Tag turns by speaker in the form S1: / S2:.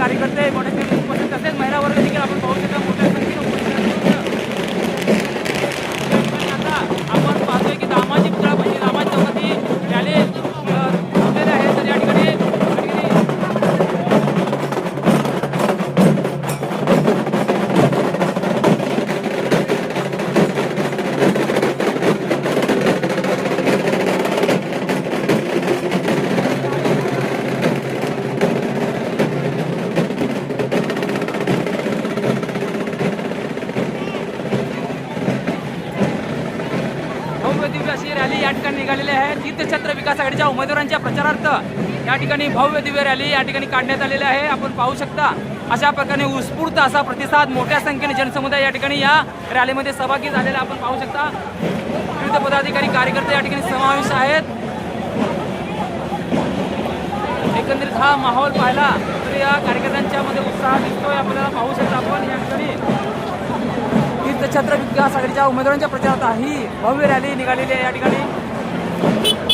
S1: कार्यकर्ते मोठ्या संख्येने उपस्थित, तसेच महिला वर्ग देखील आपण पाहू शकता मोठ्या संख्येने उपस्थित आता आपण पाहतोय की दामाजी पुतळा म्हणजे दामाजी चौकात ही रॅली थांबलेली आहे. तर या ठिकाणी भव्य दिव्य अशी रॅली या ठिकाणी निघालेली आहे. तीर्थक्षेत्र विकास आघाडीच्या उमेदवारांच्या प्रचारार्थ या ठिकाणी भव्य दिव्य रॅली या ठिकाणी काढण्यात आलेली आहे. आपण पाहू शकता अशा प्रकारे उत्स्फूर्त असा प्रतिसाद, मोठ्या संख्येने जनसमुदाय या ठिकाणी या रॅलीमध्ये सहभागी झालेला आपण पाहू शकता. विविध पदाधिकारी, कार्यकर्ते या ठिकाणी समावेश आहेत. एकंदरीत हा माहोल पाहिला तर या कार्यकर्त्यांच्या मध्ये उत्साह दिसतोय आपल्याला, पाहू शकता आपण. या ठिकाणी तीर्थक्षेत्र विकास आघाडीच्या उमेदवारांच्या प्रचारार्थ ही भव्य रॅली निघालेली आहे या ठिकाणी.